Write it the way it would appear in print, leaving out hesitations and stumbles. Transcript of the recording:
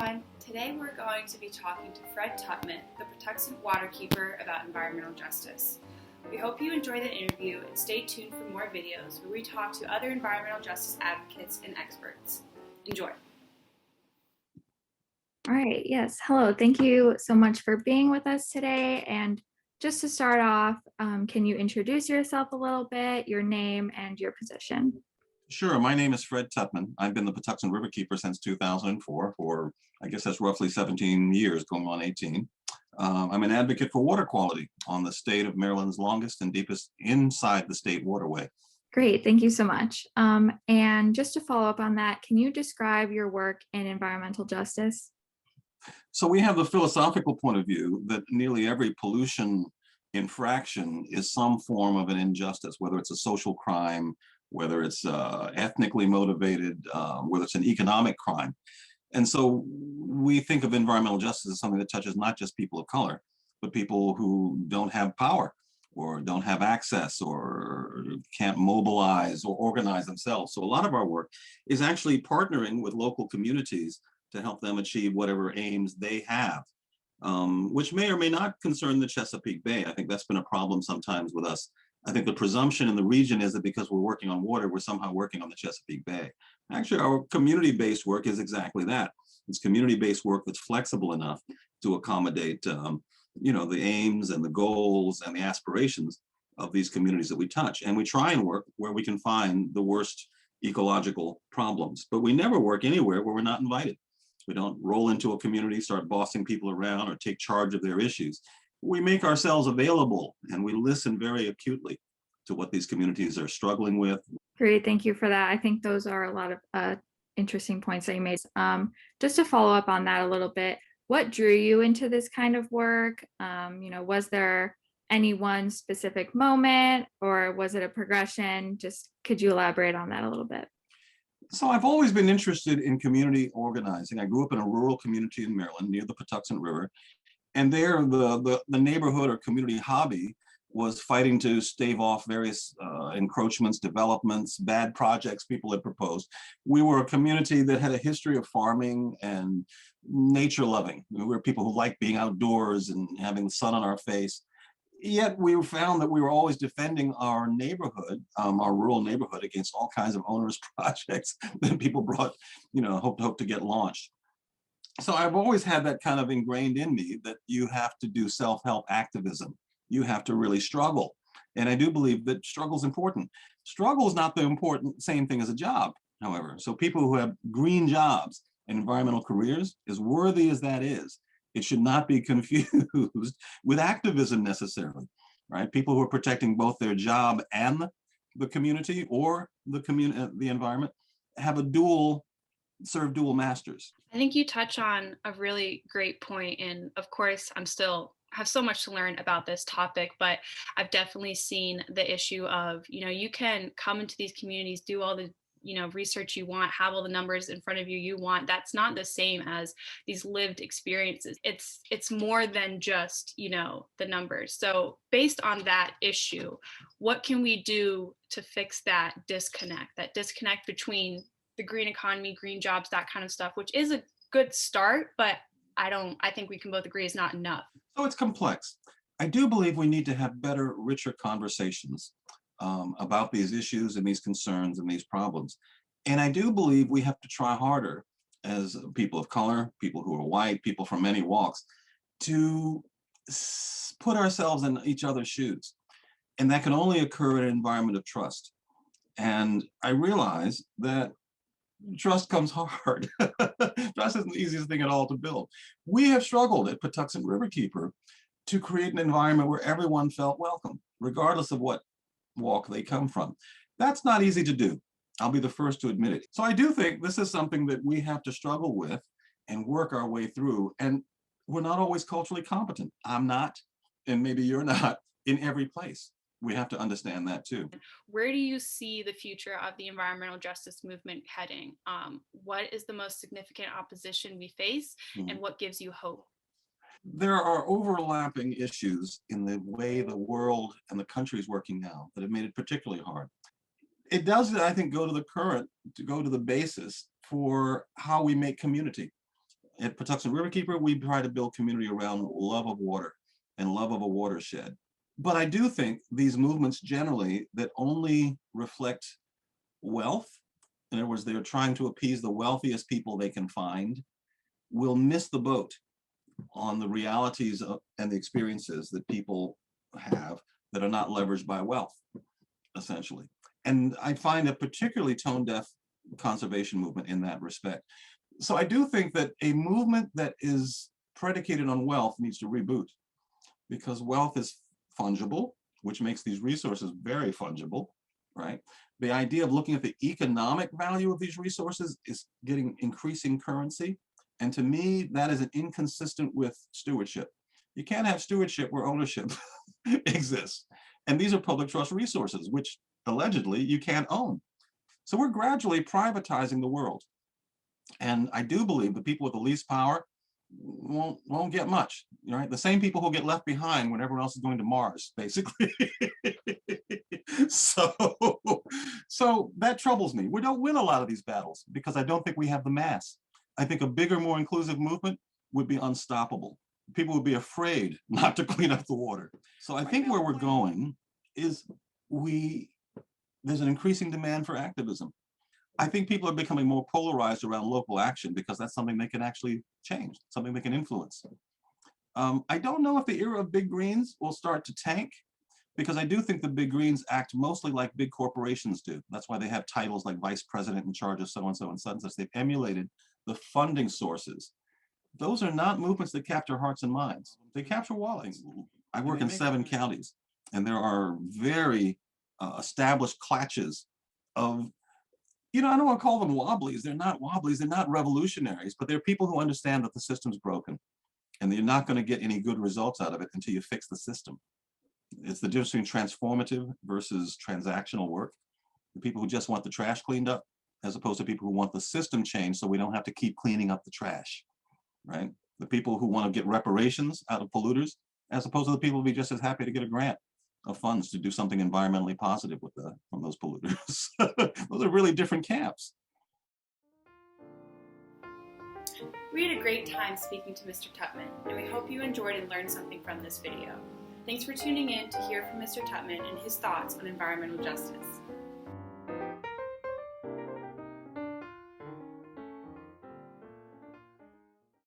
everyone. Today we're going to be talking to Fred Tutman, the Patuxent Water Keeper, about environmental justice. We hope you enjoy the interview and stay tuned for more videos where we talk to other environmental justice advocates and experts. Enjoy. All right, yes, hello. Thank you so much for being with us today. And just to start off, can you introduce yourself a little bit, your name and your position? Sure. My name is Fred Tutman. I've been the Patuxent River Keeper since 2004 for, I guess that's roughly 17 years, going on 18. I'm an advocate for water quality on the state of Maryland's longest and deepest inside the state waterway. Great, thank you so much. And just to follow up on that, can you describe your work in environmental justice? So we have the philosophical point of view that nearly every pollution infraction is some form of an injustice, whether it's a social crime, whether it's ethnically motivated, whether it's an economic crime. And so we think of environmental justice as something that touches not just people of color, but people who don't have power or don't have access or can't mobilize or organize themselves. So a lot of our work is actually partnering with local communities to help them achieve whatever aims they have, which may or may not concern the Chesapeake Bay. I think that's been a problem sometimes with us. I think the presumption in the region is that because we're working on water, we're somehow working on the Chesapeake Bay. Actually, our community-based work is exactly that. It's community-based work that's flexible enough to accommodate, the aims and the goals and the aspirations of these communities that we touch. And we try and work where we can find the worst ecological problems, but we never work anywhere where we're not invited. We don't roll into a community, start bossing people around or take charge of their issues. We make ourselves available and we listen very acutely to what these communities are struggling with. Great, thank you for that. I think those are a lot of interesting points that you made. Just to follow up on that a little bit, what drew you into this kind of work? Was there any one specific moment or was it a progression? Just could you elaborate on that a little bit? So I've always been interested in community organizing. I grew up in a rural community in Maryland near the Patuxent River. And there, the neighborhood or community hobby was fighting to stave off various encroachments, developments, bad projects people had proposed. We were a community that had a history of farming and nature loving. We were people who liked being outdoors and having the sun on our face. Yet we found that we were always defending our neighborhood, our rural neighborhood, against all kinds of onerous projects that people brought, hope to get launched. So I've always had that kind of ingrained in me that you have to do self-help activism. You have to really struggle. And I do believe that struggle is important. Struggle is not the important same thing as a job, however. So people who have green jobs and environmental careers, as worthy as that is, it should not be confused with activism necessarily, right? People who are protecting both their job and the community or the environment have serve dual masters. I think you touch on a really great point, and of course I'm still have so much to learn about this topic, but I've definitely seen the issue of, you can come into these communities, do all the research you want, have all the numbers in front of you want. That's not the same as these lived experiences. It's more than just the numbers. So based on that issue, what can we do to fix that disconnect between the green economy, green jobs, that kind of stuff, which is a good start, but I think we can both agree is not enough. So it's complex. I do believe we need to have better, richer conversations about these issues and these concerns and these problems. And I do believe we have to try harder as people of color, people who are white, people from many walks, to put ourselves in each other's shoes. And that can only occur in an environment of trust. And I realize that trust comes hard. Trust isn't the easiest thing at all to build. We have struggled at Patuxent River Keeper to create an environment where everyone felt welcome, regardless of what walk they come from. That's not easy to do. I'll be the first to admit it. So I do think this is something that we have to struggle with and work our way through. And we're not always culturally competent. I'm not, and maybe you're not, in every place. We have to understand that too. Where do you see the future of the environmental justice movement heading? What is the most significant opposition we face, and what gives you hope? There are overlapping issues in the way the world and the country is working now that have made it particularly hard. It does, I think, go to the basis for how we make community. At Patuxent Water Keeper, we try to build community around love of water and love of a watershed. But I do think these movements generally that only reflect wealth, in other words, they're trying to appease the wealthiest people they can find, will miss the boat on the realities and the experiences that people have that are not leveraged by wealth, essentially. And I find a particularly tone-deaf conservation movement in that respect. So I do think that a movement that is predicated on wealth needs to reboot, because wealth is fungible, which makes these resources very fungible, right? The idea of looking at the economic value of these resources is getting increasing currency. And to me, that is inconsistent with stewardship. You can't have stewardship where ownership exists. And these are public trust resources, which allegedly you can't own. So we're gradually privatizing the world. And I do believe the people with the least power won't get much, right? The same people who get left behind when everyone else is going to Mars, basically. so that troubles me. We don't win a lot of these battles because I don't think we have the mass. I think a bigger, more inclusive movement would be unstoppable. People would be afraid not to clean up the water. So I think where we're going is there's an increasing demand for activism. I think people are becoming more polarized around local action because that's something they can actually change, something they can influence. I don't know if the era of big greens will start to tank, because I do think the big greens act mostly like big corporations do. That's why they have titles like vice president in charge of so-and-so and such. They've emulated the funding sources. Those are not movements that capture hearts and minds. They capture wallets. I work in 7 counties, and there are very established clutches of, I don't want to call them wobblies. They're not wobblies. They're not revolutionaries, but they're people who understand that the system's broken and you're not going to get any good results out of it until you fix the system. It's the difference between transformative versus transactional work. The people who just want the trash cleaned up, as opposed to people who want the system changed so we don't have to keep cleaning up the trash, right? The people who want to get reparations out of polluters, as opposed to the people who be just as happy to get a grant of funds to do something environmentally positive from those polluters. Those are really different camps. We had a great time speaking to Mr. Tutman, and we hope you enjoyed and learned something from this video. Thanks for tuning in to hear from Mr. Tutman and his thoughts on environmental justice.